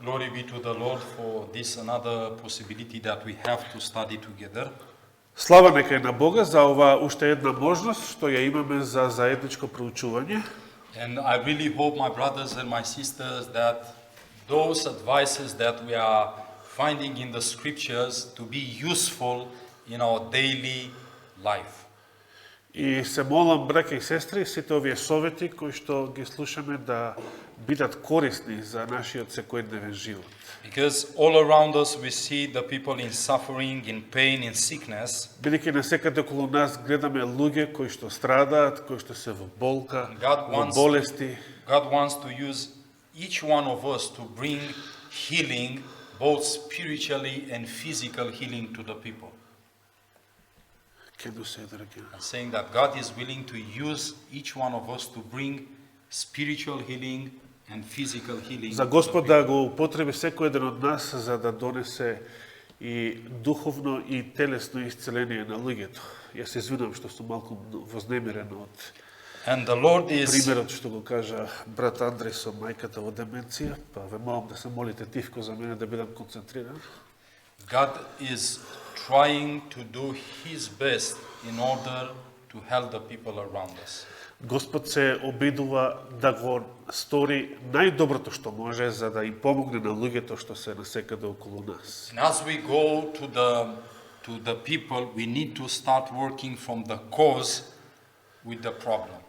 Glory be to the Lord for this another possibility that we have to study together. Слава нека е на Бога за ова уште една можност што ја имаме за заедничко проучување. And I really hope, my brothers and my sisters, that those advices that we are finding in the scriptures to be useful in our daily life. И се молам, браќа и сестри, сите овие совети кои што ги слушаме да бидат корисни за нашиот секојдневен живот. Because all around us we see the people in suffering, in pain, in sickness. Бидејќи насекаде околу нас гледаме луѓе кои што страдаат, кои што се во болка, во болести. God wants to use each one of us to bring healing, both spiritually and physical healing to the people. Can you say that again? I'm saying that God is willing to use each one of us to bring spiritual healing and physical healing. За Господ да го употреби секој еден од нас за да донесе и духовно и телесно исцеление на луѓето. Јас се извинувам што сум малку вознемирен од And the Lord is примерот што го кажа брат Андреј со мајката во деменција, па ве молам да се молите тивко за мене да бидам концентриран. God is trying to do His best in order to help the people around us. Господ се обидува да го стори најдоброто што може за да им помогне на луѓето што се насекаде околу нас. And as we go to the people, we need to start working from the cause with the problem.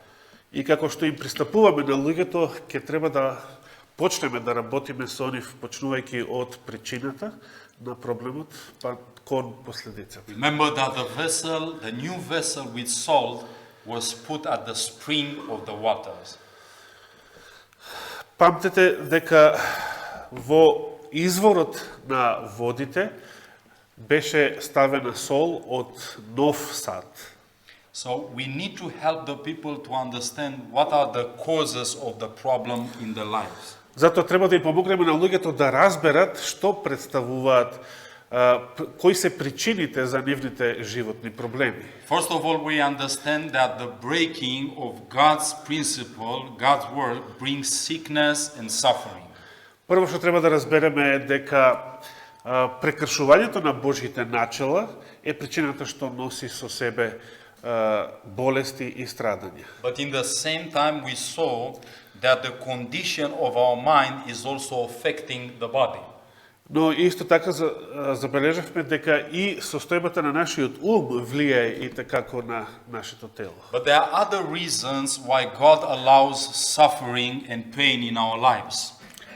И како што им пристапуваме на луѓето, ќе треба да почнеме да работиме со нив, почнувајќи од причината на проблемот, па кон последицата. Remember that the new vessel with salt was put at the spring of the waters. Памтете дека во изворот на водите беше ставена сол од нов сад. So we need to help the people to understand what are the causes of the problem in their lives. Затоа треба да им помогнеме на луѓето да разберат што представуваат, кои се причините за нивните животни проблеми. First of all, we understand that the breaking of God's principle, God's word, brings sickness and suffering. Прво што треба да разбереме е дека прекршувањето на Божјите начала е причината што носи со себе болести и страдања. But in the same time we saw that the condition of our mind is also affecting the body. Но исто така забележавме дека и состојбата на нашиот ум влијае и така на нашето тело. But there are other reasons why God allows suffering and pain in our lives.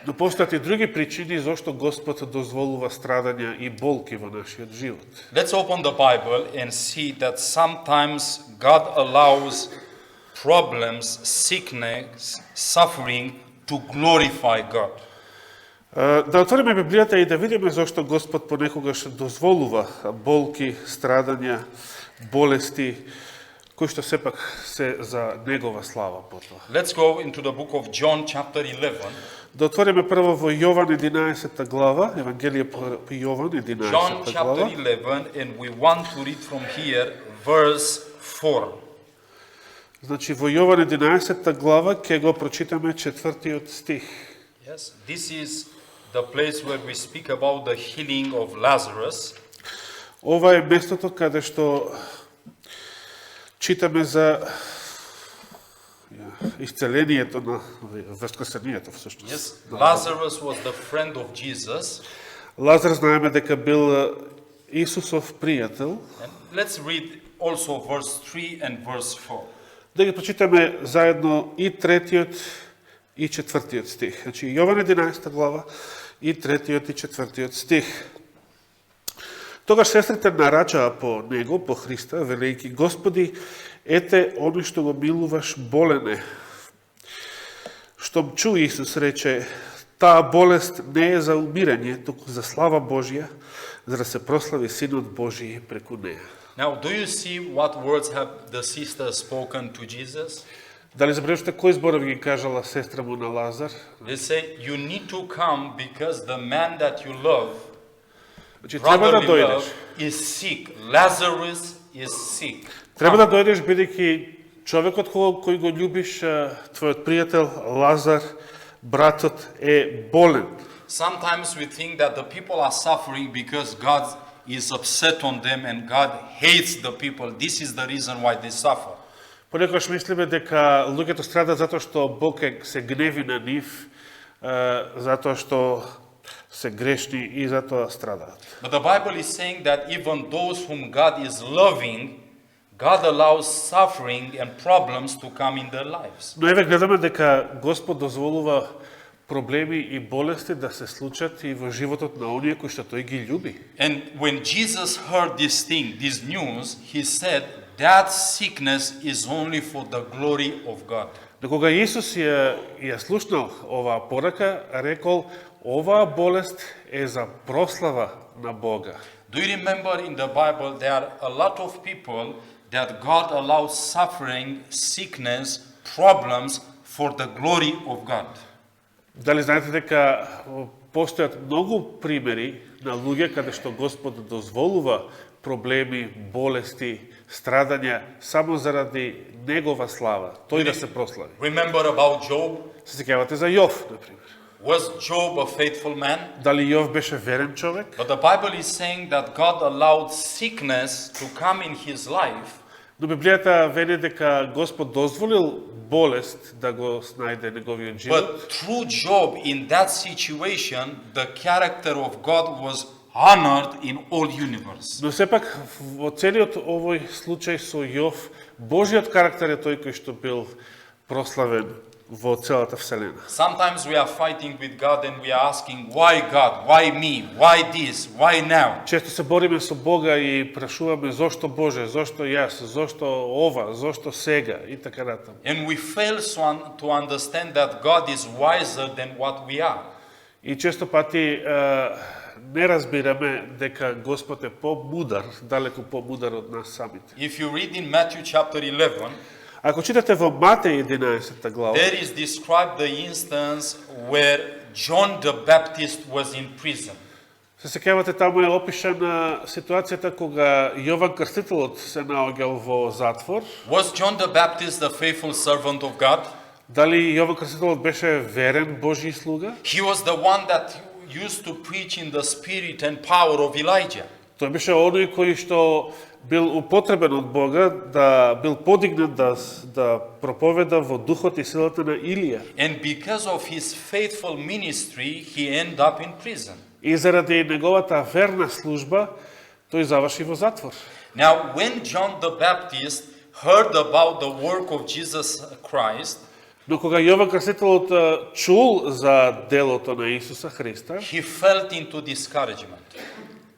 Но постојат и други причини зошто Господ дозволува страдања и болки во нашиот живот. Let's open the Bible and see that sometimes God allows problems, sickness, suffering to glorify God. Да отвориме Библијата и да видиме зошто Господ понекогаш дозволува болки, страдања, болести, кои што сепак се за Негова слава потоа. Let's go into the book of John chapter 11. Да отвориме прво во Јован 11 глава, Евангелие по Јован 11 John chapter глава. 11, and we want to read from here verse 4. Значи во Јован 11 глава ќе го прочитаме 4 стих. Yes, this is the place where we speak about the healing of Lazarus. Ова е местото каде што читаме за исцелението на воскресението всушност. Yes, Lazarus was the friend of Jesus. Лазар знаеме дека бил Исусов пријател. And let's read also verse 3 and verse 4. Да ги прочитаме заедно и 3 и 4 стих. Значи Јован 11 глава и 3 и 4 стих. Тогаш сестрите нарачаа по него, по Христа, велејќи: Господи, ете оној што го милуваш болен е. Штом чу Исус рече: таа болест не е за умирање, туку за слава Божја, за да се прослави Синот Божји преку неа. Now, do you see what words have the sister spoken to Jesus? Дали забележувате кој зборов ги кажала сестра му на Лазар? They say, you need to come because the man that you love, Значи треба да brotherly дојдеш. love, is sick. Lazarus is sick. Треба да дојдеш бидејќи човекот кој го љубиш, твојот пријател Лазар, братот е болен. sometimes we think that the people are suffering because God is upset on them and God hates the people. This is the reason why they suffer. Понекогаш мислиме дека луѓето страдат затоа што Бог се гневи на нив, затоа што се грешни и затоа страдаат. But the Bible is saying that even those whom God is loving, God allows suffering and problems to come in their lives. Но еве гледаме дека Господ дозволува проблеми и болести да се случат и во животот на оние кои што тој ги љуби. And when Jesus heard this thing, this news, he said that sickness is only for the glory of God. Но кога Исус ја слушнал оваа порака, рекол, оваа болест е за прослава на Бога. Do you remember in the Bible there are a lot of people that God allows suffering, sickness, problems for the glory of God? Дали знаете дека постојат многу примери на луѓе каде што Господ дозволува проблеми, болести, страдања само заради негова слава, тој да се прослави. Remember about Job? Се сеќавате за Јов, например. Was Job a faithful man? Дали Јов беше верен човек? But the Bible is saying that God allowed sickness to come in his life. Но Библијата вели дека Господ дозволил болест да го снајде неговиот живот. But through Job in that situation, the character of God was honored in all universe. Но сепак во целиот овој случај со Јов, Божиот карактер е тој кој што бил прославен во целата вселена. Sometimes we are fighting with God and we are asking, why God? Why me? Why this? Why now? Често се бориме со Бога и прашуваме зошто Боже, зошто јас, зошто ова, зошто сега и така натаму. And we fail to understand that God is wiser than what we are. И често пати не разбираме дека Господ е помудар, далеку помудар од нас самите. If you read in Matthew chapter 11, Ако читате во Матеј 11 глава, there is described the instance where John the Baptist was in prison. се сеќавате, таму е опишана ситуацијата кога Јован Крстителот се наоѓал во затвор. Was John the Baptist the faithful servant of God? Дали Јован Крстителот беше верен Божји слуга? He was the one that used to preach in the spirit and power of Elijah. Тој беше оној кој што бил употребен од Бога, да бил подигнат да проповеда во духот и силата на Илија. And because of his faithful ministry, he ended up in prison. И заради неговата верна служба, тој заврши во затвор. Now, when John the Baptist heard about the work of Jesus Christ, Но кога Јован Крстителот чул за делото на Исуса Христа, he fell into discouragement.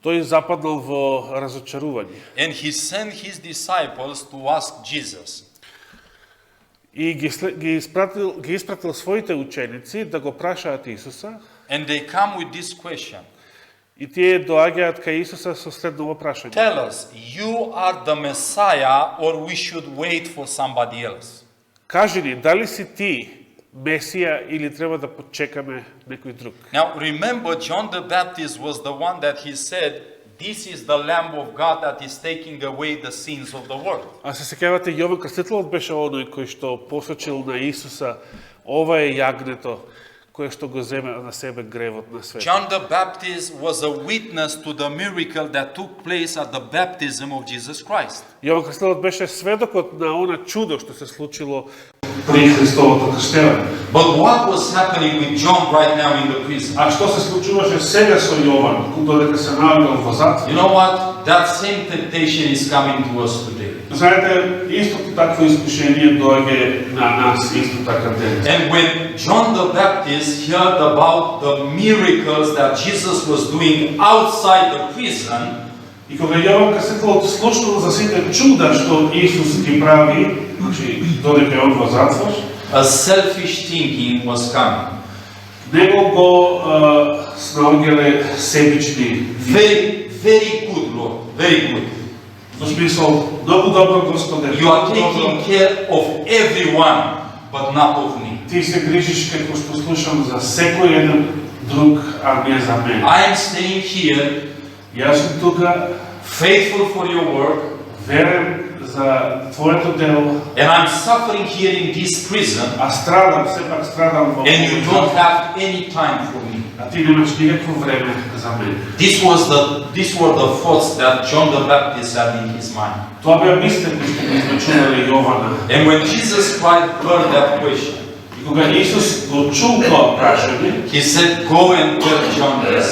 тој западнал во разочарување. And he sent his disciples to ask Jesus, И ги испратил своите ученици да го прашаат Исуса, and they come with this question. и тие доаѓаат кај Исуса со следново прашање. Tell us, you are the Messiah or we should wait for somebody else? Кажи ни, дали си ти Месија или треба да почекаме некој друг? Now remember, John the Baptist was the one that he said, this is the Lamb of God that is taking away the sins of the world. А се сеќавате, Јован Крстителот беше оној кој што посочил на Исуса, ова е јагнето кое што го земе на себе гревот на светот. John the Baptist was a witness to the miracle that took place at the baptism of Jesus Christ. Јован Крстителот беше сведокот на она чудо што се случило при Христовото крштевање. But what was happening with John right now in the prison? А што се случуваше сега со Јован, додека се наоѓал во затвор? You know what? That same temptation is coming to us today. Знаете, исто такво искушение доаѓа на нас исто така денес. And when John the Baptist heard about the miracles that Jesus was doing outside the prison, И кога Јован Крстителот слушнал за сите чуда што Исус ги прави, значи додека он во затвор, a selfish thinking was coming. него го снаоѓале себични. Very good, Lord. Very good. Во смисол, многу добро Господе. You are taking care of everyone, but not of me. Ти се грижиш како што слушам за секој еден друг, а не за мене. I am staying here, Јас сум тука, faithful for your work, верен за твоето дело, and I'm suffering here in this prison, а страдам, все пак страдам во and you don't have any time for me. а ти немаш никакво време за мене. These were the thoughts that John the Baptist had in his mind. Тоа беа мислите кои што ги измачувале Јована. And when Jesus Christ heard that question, И кога Исус го чул тоа прашање, he said, "Go and tell John this.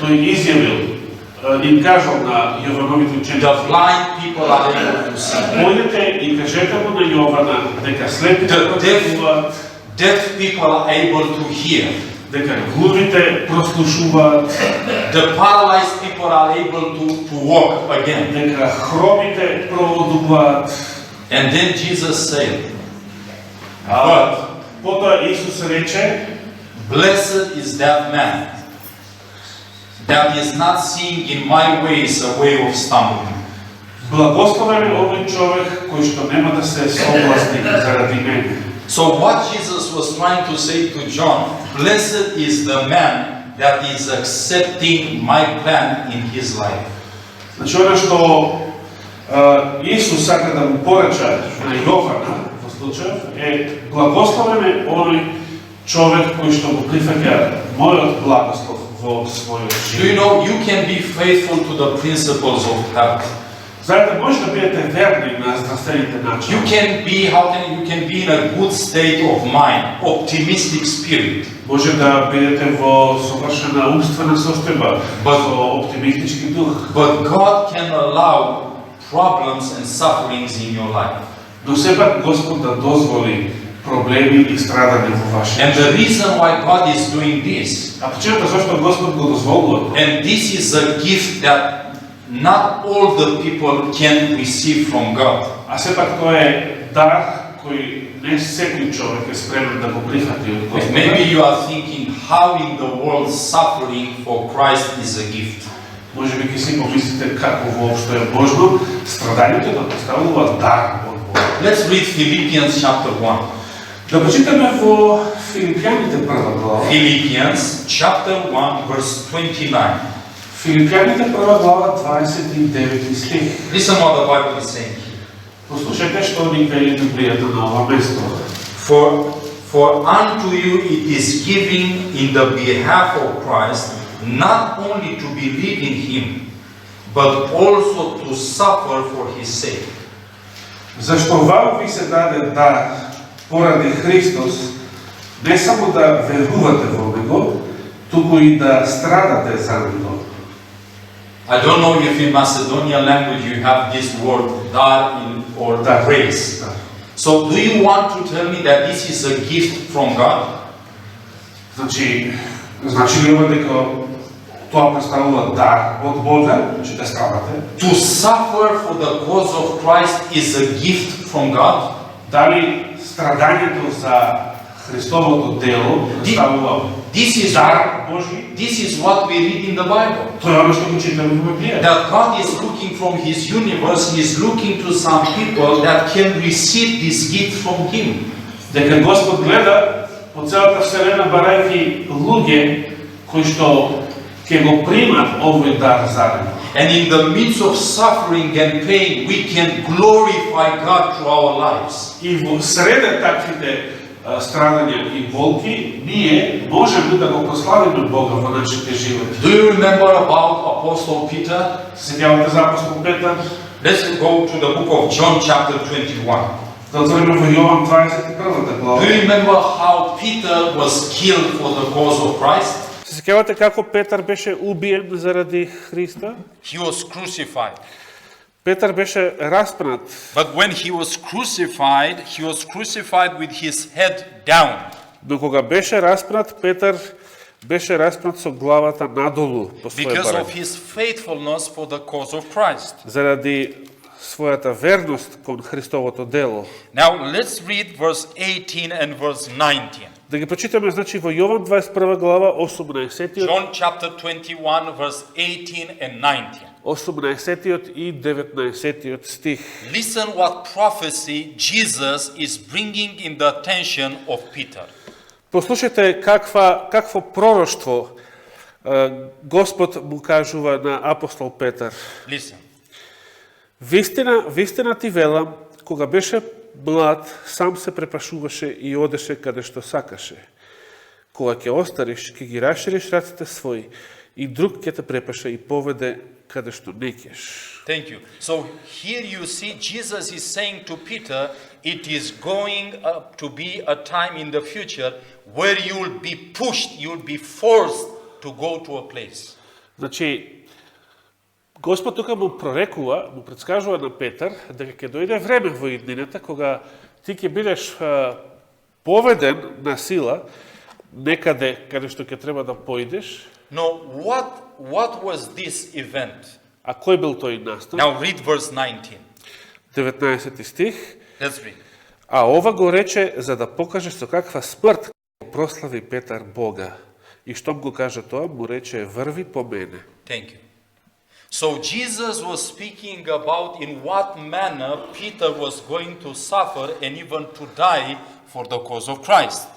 тој изјавил, им кажал на Јовановите ученици, The blind people are able to see. Појдете и кажете му на Јована дека слепите прочитуваат, Deaf people are able to hear. дека глувите прослушуваат, The paralyzed people are able to walk again." дека хромите проводуваат. And then Jesus said, А потоа Исус рече, "Blessed is that man that is not seeing in my ways a way of stumbling." благословен е овој човек кој што нема да се соблазни заради мене. So what Jesus was trying to say to John, blessed is the man that is accepting my plan in his life. Значи, оно што Исус сака да му порача на Јована, во случајов, е благословен е оној човек кој што го прифаќа мојот благослов во својот Do you живот. know you can be faithful to the principles of health? Знаете, може да бидете верни на здравствените You начини. can be in a good state of mind, optimistic spirit. Може да бидете во совршена умствена состојба, But- со оптимистички дух. But God can allow problems and sufferings in your life. Но сепак Господ да дозволи проблеми и страдање во вашиот And живот. the reason why God is doing this, А причината зашто Господ го дозволува, and this is a gift that not all the people can receive from God. а сепак тоа е дар кој не секој човек е спремен да го прифати од Господа. Maybe you are thinking how in the world suffering for Christ is a gift. Може би ќе си помислите како воопшто е можно страдањето да представува дар од Бога. Let's read Philippians chapter 1. Да прочитаме во Филипјаните прва глава. Philippians chapter 1 verse 29. Филипјаните прва глава 29 стих. Listen what the Bible is saying here. Послушајте што ни вели Библијата на ова место. For unto you it is given in the behalf of Christ not only to believe in him, but also to suffer for his sake. Зашто вам ви се даде дар поради Христос, не само да верувате во Него, туку и да страдате за Него. I don't know if in Macedonian language you have this word dar or Dar. grace. So do you want to tell me that this is a gift from God? Значи ли ова дека тоа представува дар од Бога, значи да страдате? To suffer for the cause of Christ is a gift from God? Дали страдањето за Христовото дело представува This is дар Божи? This is what we read in the Bible. Тоа е оно што го читаме во Библијата. That God is looking from His universe, He is looking to some people that can receive this gift from Him. Дека Господ гледа по целата вселена барајќи луѓе кои што ќе го примат овој дар за него. And in the midst of suffering and pain, we can glorify God through our lives. И во среде таквите страдања и болки, ние можеме да го прославиме Бога во нашите животи. Do you remember about Apostle Peter? Се сеќавате за апостол Петар? Let's go to the book of John, chapter 21. Да отвориме во Јован 21 глава. Do you remember how Peter was killed for the cause of Christ? Се сеќавате како Петар беше убиен заради Христа? He was crucified. Петар беше распнат. But when he was crucified with his head down. Но кога беше распнат, Петар беше распнат со главата надолу по својот Because of барак. his faithfulness for the cause of Christ. Заради својата верност кон Христовото дело. Now let's read verse 18 and verse 19. Да ги прочитаме, значи, во Јован 21 глава, 18-тиот, John chapter 21 verse 18 and 19. 18-тиот и 19-тиот стих. Listen what prophecy Jesus is bringing in the attention of Peter. Послушайте какво пророштво Господ му кажува на апостол Петар. Listen. Вистина ти велам, кога беше млад, сам се препашуваше и одеше каде што сакаше. Кога ќе остариш, ќе ги расшириш раците своји и друг ќе те препаша и поведе каде што не ќеш. Thank you. So here you see Jesus is saying to Peter, it is going to be a time in the future where you will be pushed, you will be forced to go to a place. Значи, Господ тука му прорекува, му предскажува на Петар дека ќе дојде време во иднината кога ти ќе бидеш поведен на сила некаде каде што ќе треба да поидеш. Now, what was this event? А кој бил тој настан? Now read verse 19. 19 стих. Let's read. А ова го рече за да покаже со каква смрт прослави Петар Бога. И штом го кажа тоа, му рече врви по мене. Thank you. So Jesus was speaking about in what manner Peter was going to suffer and even to die for the cause of Christ.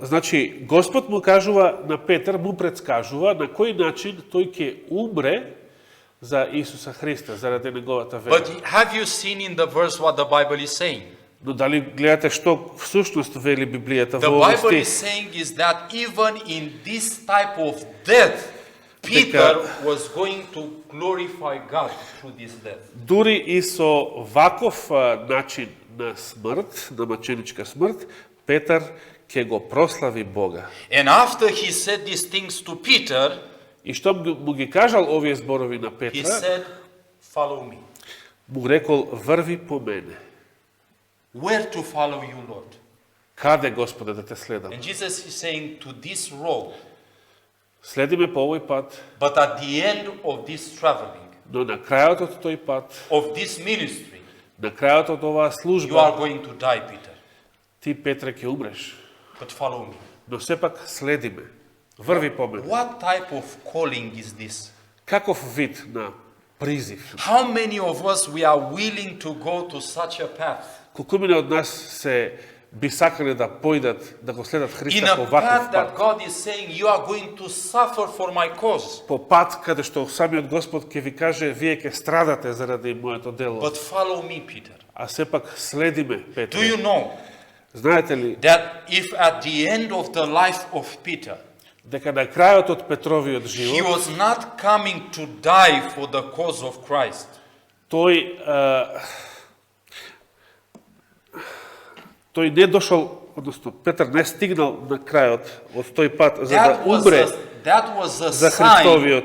Значи, Господ му кажува на Петар, му предскажува на кој начин тој ќе умре за Исуса Христа, заради неговата вера. But have you seen in the verse what the Bible is saying? Но дали гледате што всушност вели Библијата The во овој Bible is стих? saying is that even in this type of death, Peter was going to glorify God through this death. Дури и со ваков начин на смрт, на маченичка смрт, Петар ќе го прослави Бога. And after he said these things to Peter, И што му ги кажал овие зборови на he Петра, said, follow me. му рекол врви по мене. Where to follow you, Lord? Каде, Господе, да те следам? And Jesus is saying to this road, Следи ме по овој пат, but at the end of this traveling, но на крајот од тој пат, of this ministry, на крајот од оваа you are служба, going to die, Peter. ти, Петре, ќе умреш. But follow me. Но сепак следи ме. Врви по мене. What type of calling is this? Каков вид на призив? How many of us we are willing to go to such a path? Колкумина од нас се би сакале да појдат, да го следат In Христа по a ваков path that пат. God is saying, you are going to suffer for my cause. По пат каде што самиот Господ ќе ви каже, вие ќе страдате заради моето дело. But follow me, Peter. А сепак следи ме, Do Петре. you know Знаете ли, that if at the end of the life of Peter, дека на крајот од Петровиот he живот, was not coming to die for the cause of Christ, тој не дошол, односно Петар не стигнал на крајот од тој пат за да умре that was a за sign.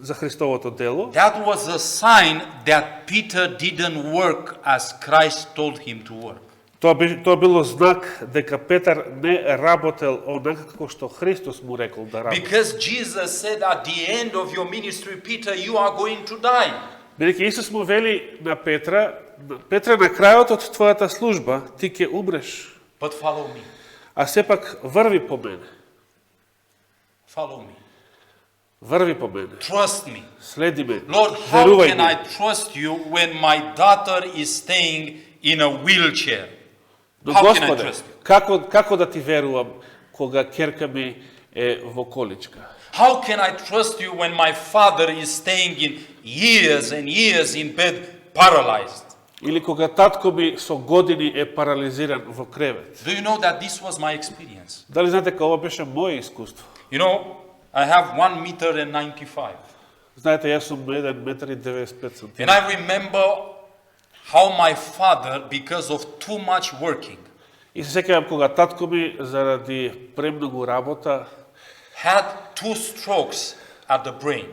за Христовото дело. That was a sign that Peter didn't work as Christ told him to work. Тоа било знак дека Петар не работел онака како што Христос му рекол да работи. Because Jesus said at the end of your ministry, Peter, you are going to die. Бидејќи Исус му вели на Петра, Петре, на крајот од твојата служба ти ќе умреш, But follow me. а сепак врви по мене. Follow me. Врви по мене. Trust me. Следи ме. Lord, how Верувај can I ми. trust you when my daughter is staying in a wheelchair? Но How can I Господе, trust you? како да ти верувам кога ќерка ми е во количка? How can I trust you when my father is staying in years and years in bed paralyzed? Или кога татко ми со години е парализиран во кревет? Do you know that this was my experience? Дали знаете дека ова беше моје искуство? You know, I have 1 meter and 95. Знаете, јас сум 1,95 см. And I remember how my father, because of too much working, И се сеќавам кога татко ми заради премногу работа had 2 strokes at the brain.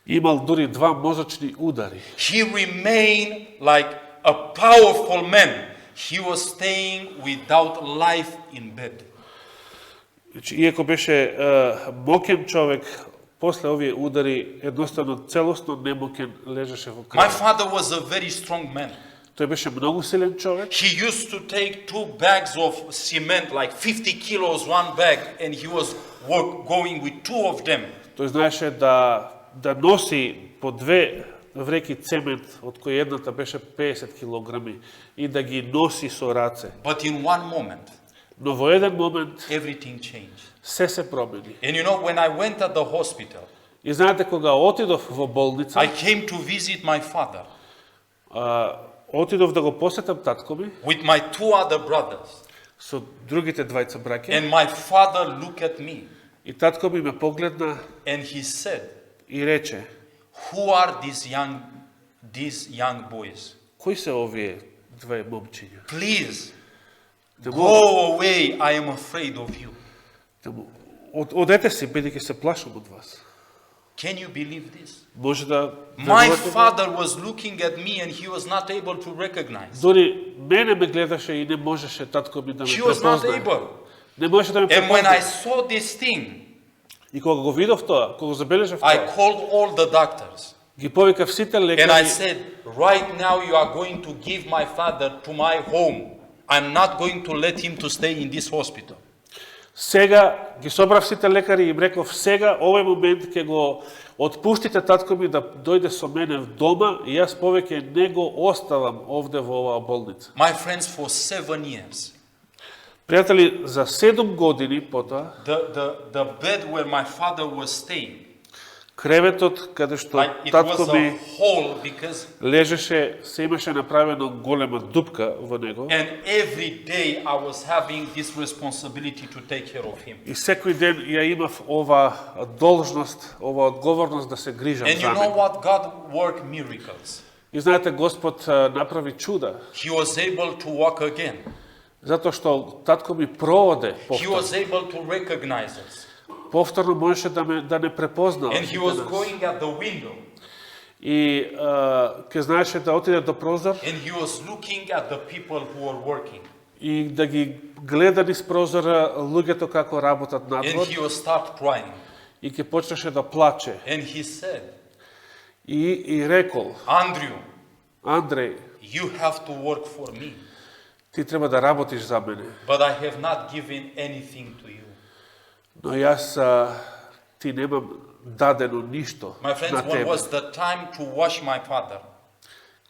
имал дури 2 мозочни удари. He remained like a powerful man. He was staying without life in bed. Значи, иако беше мокен човек, после овие удари едноставно целосно немокен лежеше во My кревет. father was a very strong man. Тој беше многу силен човек. He used to take 2 bags of cement, like 50 kilos, one bag, and he was going with 2 of them. Тој знаеше да носи по 2 вреки цемент, од кои едната беше 50 килограми, и да ги носи со раце. But in one moment, Но во еден момент everything changed. се промени. And you know, when I went at the hospital, И знаете, кога отидов во болница, I came to visit my father. Отидов да го посетам татко ми with my two other brothers. со другите двајца браќа And my father looked at me и татко ми ме погледна and he said, и рече: who are these young boys? кои се овие две момчиња? Please, Да му, go away, I am afraid of you. одете си, бидејќи се плашам од вас. Can you believe this? Може да My верувате? father was looking at me and he was not able to recognize. Дори мене ме гледаше и не можеше татко ми да ме He was not препознае. able. Не можеше да ме And when I препознае. saw this thing, И кога го видов тоа, кога го забележав I тоа, called all the doctors. ги повикав сите And I лекари said, right now you are going to give my father to my home. I'm not going to let him to stay in this hospital. Сега ги собрав сите лекари и им реков: сега овој момент ќе го отпуштите татко ми да дојде со мене в дома и јас повеќе не го оставам овде во оваа болница. My friends, for 7 years, Пријатели, за 7 години потоа, the bed where my father was staying, креветот каде што like it татко was a ми hole because, лежеше, се имаше направено голема дупка во него and every day I was having this responsibility to take care of him. и секој ден ја имав ова должност, ова одговорност да се грижам And за you know него. what? God worked miracles. И знаете, Господ направи чуда, He was able to walk again. затоа што татко ми проводе He повторно. was able to recognize us. Повторно можеше да не препознава. And he was going at the window. И ке знаеше да отиде до прозор And he was looking at the people who were working. и да ги гледа низ прозора луѓето како работат And надвор he will start crying. и ќе почнеше да плаче. And he said, И рекол: Andrew, Андреј, you have to work for me, ти треба да работиш за мене, but I have not given anything to you. но јас ти немам дадено ништо My friends, на when тебе. was the time to wash my father?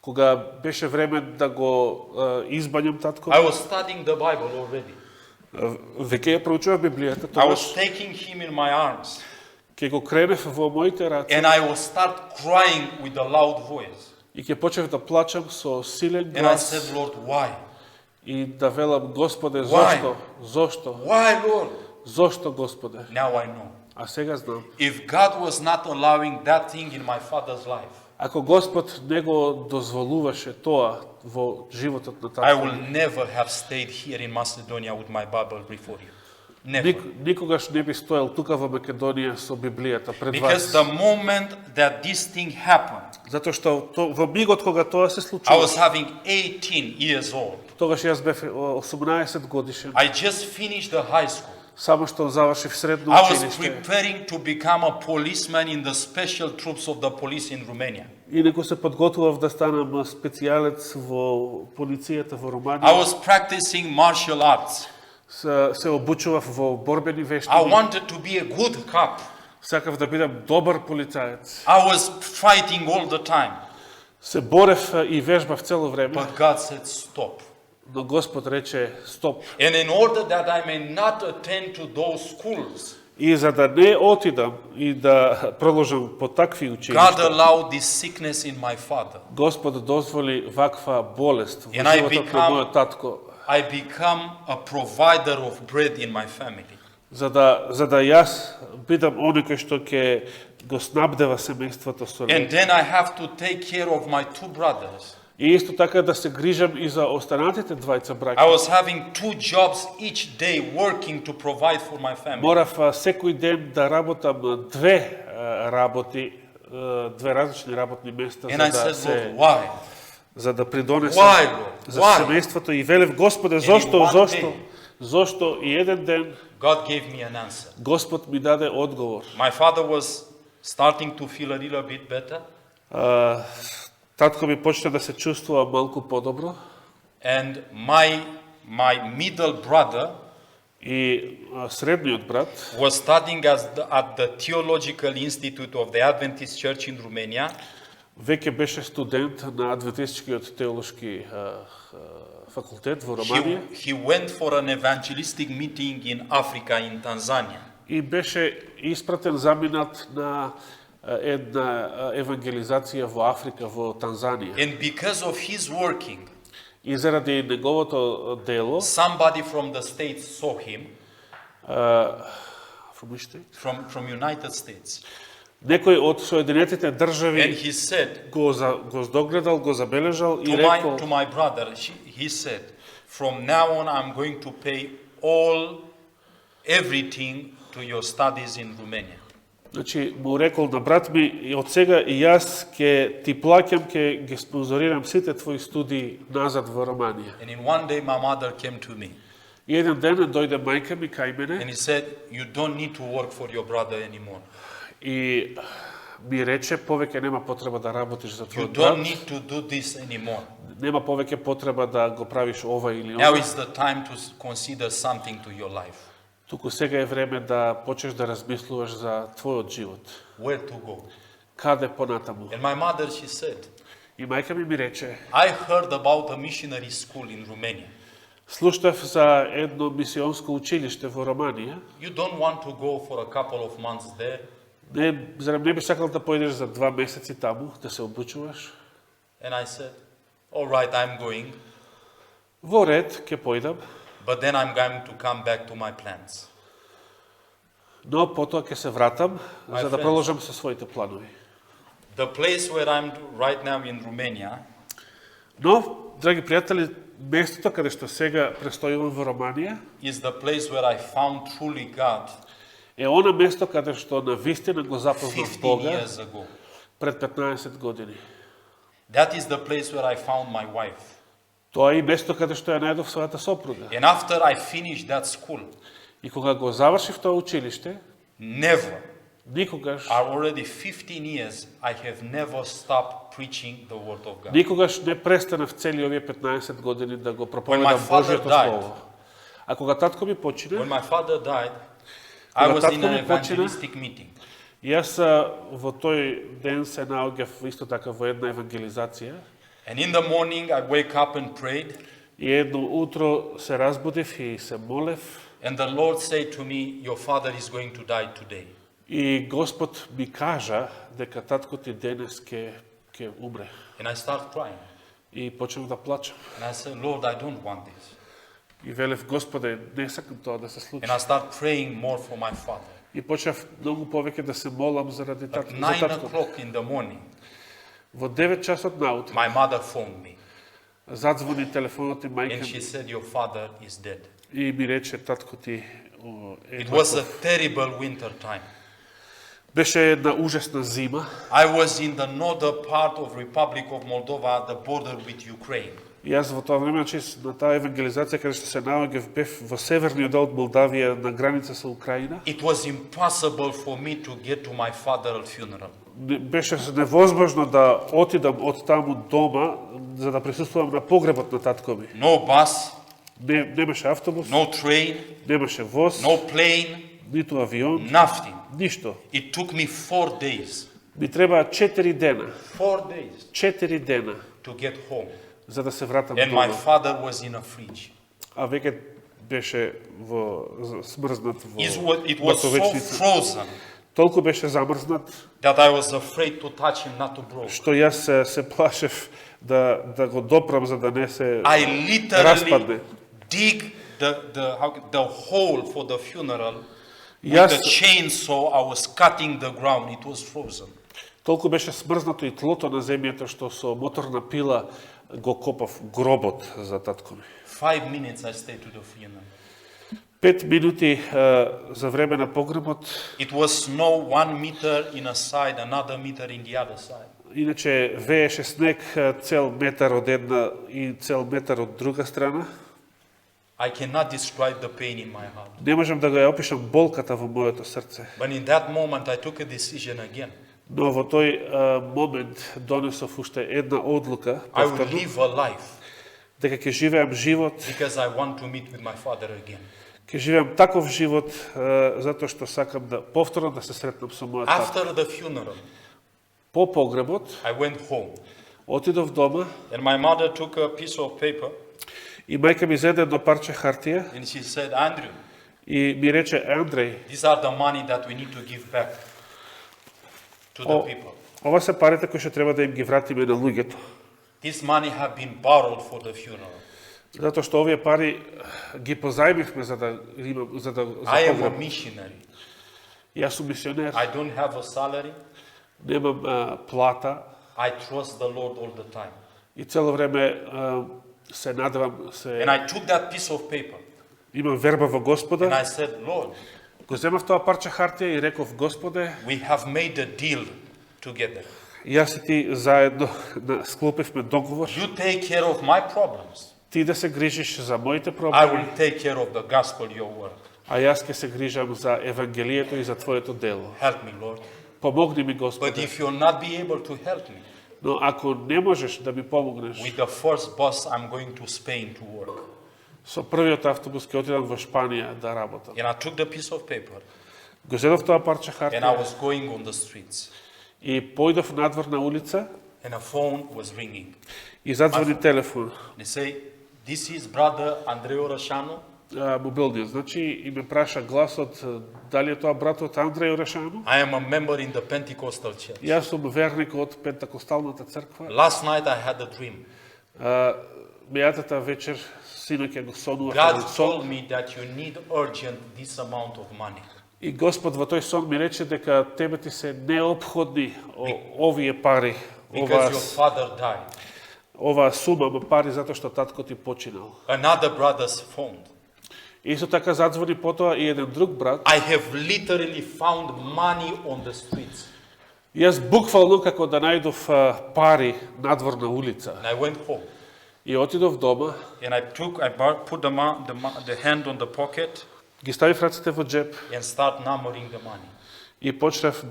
Кога беше време да го избањам татко, I was studying the Bible already. веќе ја проучував Библијата, I was тогаш taking him in my arms. ќе го кренев во моите раце And I will start crying with a loud voice. и ќе почнев да плачам со силен And I глас said, Lord, why? и да велам: Господе, Why? зошто? Зошто? Why, Lord? Зошто, Господе? Now I know. А сега знам. If God was not allowing that thing in my father's life, Ако Господ не го дозволуваше тоа во животот на I татко, will never have stayed here in Macedonia with my Bible before you. Never. никогаш не би стоел тука во Македонија со Библијата пред Because вас. the moment that this thing happened, Затоа што во мигот кога тоа се I случува, was having 18 years old. тогаш јас бев 18 годишен, I just finished the high school. само што завршив средно I was училиште. preparing to become a policeman in the special troops of the police in Romania. Инаку се подготвував да станам специјалец во полицијата во I Руманија. was practicing martial arts. Се обучував во борбени I вештини. wanted to be a good cop. Сакав да бидам добар полицаец. I was fighting all the time. Се борев и вежбав цело време, But God said, stop. но Господ рече: стоп. And in order that I may not attend to those schools, И за да не отидам и да продолжам по такви God училишта, allowed this sickness in my father. Господ дозволи ваква болест во And I животот на become- мојот татко, I become a provider of bread in my family. за да јас бидам оној кој што ќе го снабдева семејството со And ред. then I have to take care of my two brothers. И исто така да се грижам и за останатите двајца I браќа. was having 2 jobs each day working to provide for my family. Морав секој ден да работам две работи, две различни работни места And I за да said, Lord, се why? за да придонесам Why, Lord? за Why? семејството и велев: Господе, in зошто, one зошто? day- Зошто? И еден ден God gave me an answer. Господ ми даде одговор. My father was starting to feel a little bit better, Татко ми почна да се чувствува малку подобро and my middle brother и средниот брат was studying at the Theological Institute of the Adventist Church in Romania, веќе беше студент на Адвентистичкиот теолошки факултет во Романија he went for an evangelistic meeting in Africa, in Tanzania. и беше испратен заминат на една евангелизација во Африка, во Танзанија. And because of his working, И заради неговото дело, somebody from the States saw him, from United States. некој од Соединетите And држави he said го догледал, го забележал и to рекол, my brother, he said, from now on I'm going to pay everything to your studies in Romania. значи му рекол на брат ми, и од сега и јас ќе ти плаќам, ќе ги спонзорирам сите твои студии назад во Романија. And in one day my mother came to me И еден ден дојде мајка ми кај and мене he said, you don't need to work for your brother anymore. и ми рече, повеќе нема потреба да работиш за You твојот don't брат, need to do this anymore. нема повеќе потреба да го правиш ова или Now ова. is the time to consider something to your life. Туку сега е време да почнеш да размислуваш за твојот живот. Where to go? Каде понатаму? And my mother, she said, И мајка ми рече, I heard about a missionary school in Romania. слушнав за едно мисионско училиште во Романија. You don't want to go for a couple of months there? Зарем не би сакал да појдеш за 2 месеци таму, да се обучуваш? And I said, all right, I'm going, Во ред, ќе појдам, but then I'm going to come back to my plans. но потоа ќе се вратам, My за да friends. продолжам со своите планови. The place where I'm right now in Romania Но, драги пријатели, местото каде што сега престојувам во Романија, is the place where I found truly God е она место каде што на вистина го запознав 15 Бога years ago. пред 15 години. That is the place where I found my wife. Тоа е и место каде што ја најдов својата сопруга. And after I finished that school, И кога го завршив тоа училиште, never, никогаш already 15 years, I have never stopped preaching the word of God. никогаш не престанав цели овие 15 години да го When my проповедам father Божјото died, слово. А кога татко ми When почина, my father died, I was in an evangelistic meeting. јас во тој ден се наоѓав исто така во една евангелизација. And in the morning, I wake up and prayed. И едно утро се разбудив и се молев. And the Lord said to me, your father is going to die today. И Господ ми кажа дека татко ти денес ќе умре. And I start crying. И почнав да плачам. And I said, Lord, I don't want this. И велев, Господе, не сакам тоа да се случи. And I start praying more for my father. И почнав многу повеќе да се молам заради At татко. 9 За татко. o'clock in the morning, Во 9 часот наутро my mother phoned me. задзвони телефонот и мајка And she ми said, your father is dead. и ми рече татко ти е It was a мртов. terrible winter time. Беше една ужасна зима. I was in the northern part of Republic of Moldova, at the border with Ukraine. И јас во тоа време, значи, на таа евангелизација каде што се наоѓав, бев во северниот дел од Молдавија на граница со Украина. It was impossible for me to get to my father's funeral. Беше невозможно да отидам од таму дома за да присуствувам на погребот на татко ми. No bus, Немаше автобус, no train, немаше воз, no plane, ниту авион, nothing. ништо. It took me 4 days. Ми требаа 4 дена, 4 days 4 дена to get home. за да се вратам And my дома. father was in a fridge. А веќе беше смрзнат во It was so батовечница. frozen Толку беше замрзнат, that I was afraid to touch him, not to break. што јас се плашев да го допрам за да не се I literally распадне. dig the hole for the funeral with Јас the chainsaw. I was cutting the ground. It was frozen. толку беше смрзнато и тлото на земјата што со моторна пила го копав гробот за татко ми. 5 minutes I stayed to the funeral. 5 минути за време на погребот. It was snow 1 meter in a side, another meter in the other side. Иначе вееше снег цел метар од една и цел метар од друга страна. I cannot describe the pain in my heart. Не можам да го ја опишам болката во моето срце. But in that moment I took a decision again. Но во тој момент донесов уште една одлука, I will повторно, live a life дека ќе живеам живот, because I want to meet with my father again. ќе живеам таков живот затоа што сакам да повторно да се сретнам со мојот тат. After the funeral, По погребот I went home. отидов дома And my mother took a piece of paper и мајка ми зеде едно парче хартија and she said, Andrew, и ми рече, Андреј, these are the money that we need to give back. to the people. Ова се парите кои што треба да им ги вратиме на луѓето. This money have been borrowed for the funeral. Затоа што овие пари ги позајмивме за да I am a missionary. Јас сум мисионер, I don't have a salary. немам плата I trust the Lord all the time. и цело време се надевам, And I took that piece of paper имам верба во and Господа. I said, Lord, Го земав тоа парче хартија и реков, Господе, we have made a deal together. јас и ти заедно склопивме договор. You take care of my problems. Ти да се грижиш за моите I проблеми, will take care of the gospel, your word. а јас ќе се грижам за Евангелието и за Твоето дело. Help me, Lord. Помогни ми, But Господе. if you'll not be able to help me, Но ако не можеш да ми помогнеш, with the first bus, I'm going to Spain to work. со првиот автобус ќе отидам во Шпанија да работам. And I took the piece of paper Го зедов тоа парче and I хартија was going on the streets и појдов надвор на улица and a phone was ringing. и задзвони телефон. They say, this is brother Andreo Rashano. Мобилниот, значи, и ме праша гласот дали е тоа братот Андреј Орешано. I am a member in the Pentecostal church. Јас сум верник од Пентакосталната црква. Last night I had a dream. Мејатата вечер синок ја го сонував God еден сон told me that you need urgent this amount of money. и Господ во тој сон ми рече дека тебе ти се неопходни овие пари, Because your father died. оваа сума пари затоа што татко ти починал. Another brother's phoned. Исто така задзвони потоа и еден друг брат. I have literally found money on the streets. Јас буквално како да најдов пари надвор на улица. And I went home. И отидов дома, And I put the hand on the pocket ги ставив рацете во джеб and start numbering the money. и почнав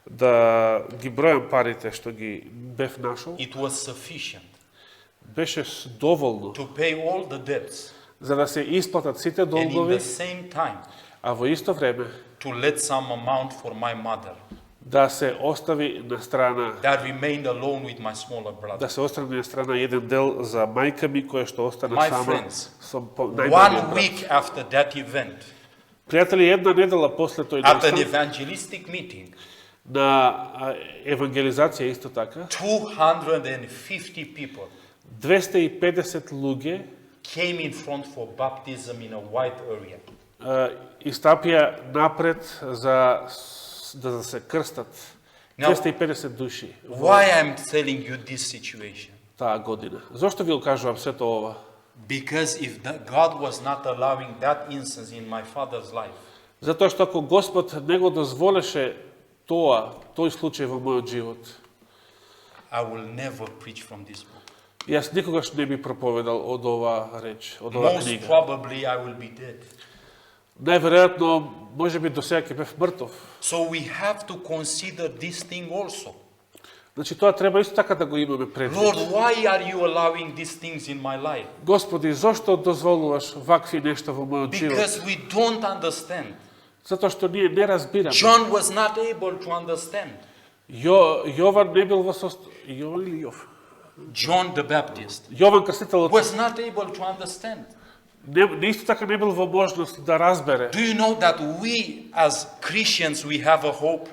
да ги бројам парите што ги бев нашол. It was sufficient Беше доволно to pay all the debts за да се исплатат сите and in долгови, the same time а во исто време to let some amount for my mother да се остави на страна, that remained alone with my smaller brother. да се остави на страна еден дел за мајка ми која што остана My сама friends, со One најмалиот брат. week after that event, Пријатели, една недела после тој at an настан, evangelistic meeting, на евангелизација исто така, 250 people 250 луѓе came in front for baptism in a white area. истапија напред за да се крстат. Now, 250 души Why I'm telling you this situation? таа година. Зошто ви го кажувам сето ова? Because if God was not allowing that instance in my father's life, Затоа што ако Господ не го дозволеше тој случај во мојот живот, I will never preach from this book. јас никогаш не би проповедал од оваа реч, од оваа Most книга. probably I will be dead. Најверојатно, можеби до сега ќе бев мртов. So we have to consider this thing also. Значи тоа треба исто така да го имаме предвид. Lord, why are you allowing these things in my life? Господи, зошто дозволуваш вакви нешта во мојот живот? Because we don't understand. Затоа што ние не разбираме. John was not able to understand. Јован не бил во Јован или Јов? John the Baptist Јован Крстителот was not able to understand. не исто така не бил во можност да разбере. Do you know that we as Christians, we have a hope?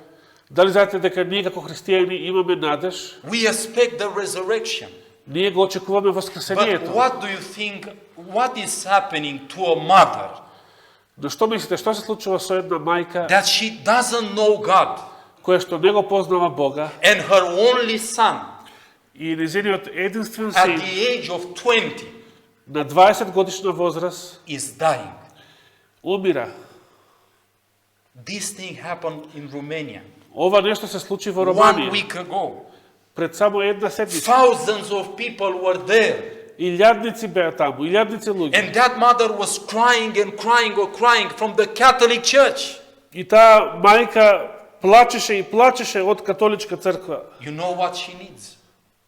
Дали знаете дека ние како христијани имаме надеж? We expect the resurrection. Ние го очекуваме But воскресението. what do you think, what is happening to a mother Но што мислите, што се случува со една мајка that she doesn't know God која што не го познава Бога and her only son и незиниот единствен at син the age of 20 на 20 годишна возраст is dying? умира. This thing happened in Romania Ова нешто се случи во 1 Романија week ago. пред само една седмица. Thousands of people were there. Илјадници беа таму, илјадници луѓе. And that mother was crying and crying or crying from the Catholic Church. И таа мајка плачеше и плачеше од католичка црква. You know what she needs?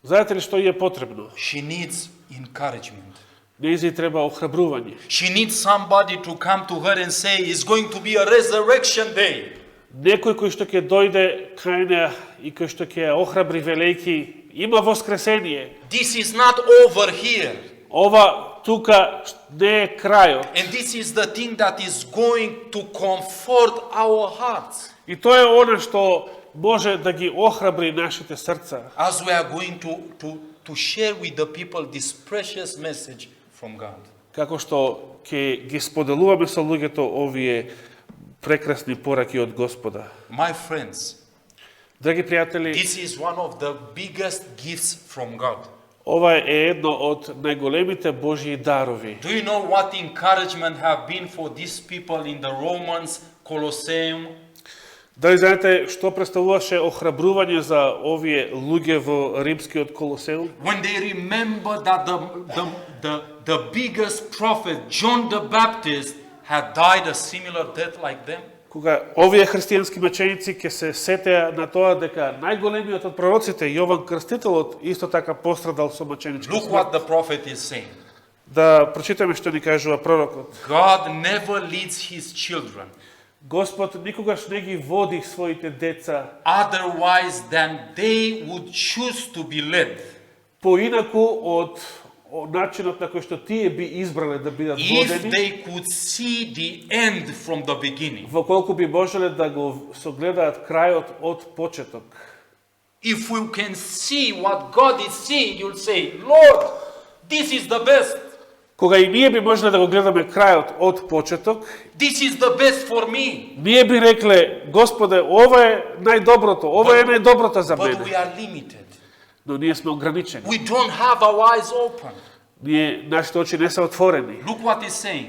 Знаете ли што е потребно? She needs encouragement. Нејзи треба охрабрување. She needs somebody to come to her and say, it's going to be a resurrection day. Некој кој што ќе дојде кај неа и кој што ќе охрабри велејки, има воскресение. This is not over here. ова тука не е крајот. And this is the thing that is going to comfort our hearts И тоа е она што може да ги охрабри нашите срца. as we are going to share with the people this precious message from God. Како што ќе ги споделуваме со луѓето овие прекрасни пораки од Господа. My friends, Драги пријатели, this is one of the biggest gifts from God. ова е едно од најголемите Божји дарови. Do you know what encouragement have been for these people in the Romans Colosseum? Дали знаете што представуваше охрабрување за овие луѓе во римскиот Колосеум? When they remember that the biggest prophet, John the Baptist, had died a similar death like them? Кога овие христијански маченици ќе се сетеа на тоа дека најголемиот од пророците, Јован Крстителот, исто така пострадал со маченичка Look смрт. what the prophet is saying. Да прочитаме што ни кажува пророкот. God never leads his children Господ никогаш не ги води своите деца otherwise than they would choose to be led. поинаку од начинот на кој што тие би избрале да бидат If водени, they could see the end from the beginning. во колку би можеле да го согледаат крајот од почеток. If you can see what God is seeing, you'll say, Lord, this is the best. Кога и ние би можеле да го гледаме крајот од почеток, This is the best for me. ние би рекле, Господе, ова е најдоброто, ова е најдоброто за But мене. we are limited. Но ние сме ограничени. We don't have our eyes open. Ние, нашите очи не се отворени. Look what he's saying.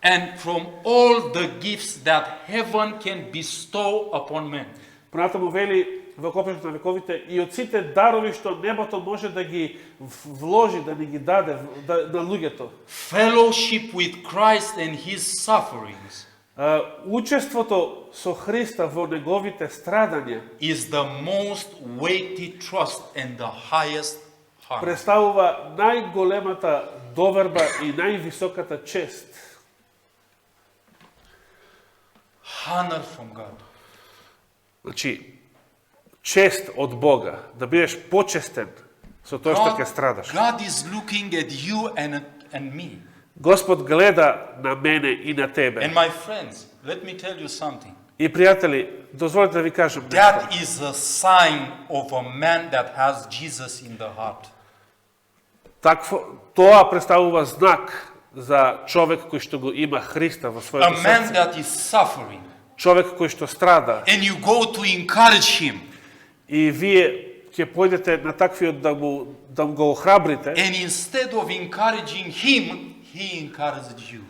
And from all the gifts that heaven can bestow upon men. Понатаму вели во Копнешот на вековите и од сите дарови што небото може да ги вложи, да ни ги даде на луѓето. Fellowship with Christ and his sufferings Учеството со Христа во неговите страдања is the most weighty trust and the highest honor. представува најголемата доверба и највисоката чест. Honor from God. Значи, чест од Бога, да бидеш почестен со тоа што ќе страдаш. God is looking at you and me. Господ гледа на мене и на тебе. And my friends, let me tell you something. И пријатели, дозволете да ви кажам нешто. That is a sign of a man that has Jesus in the heart. Тоа представува знак за човек кој што го има Христа во A своето man срце. that is suffering. Човек кој што страда. And you go to encourage him. И вие ќе појдете на таквиот да му го охрабрите. And instead of encouraging him, he encouraged you.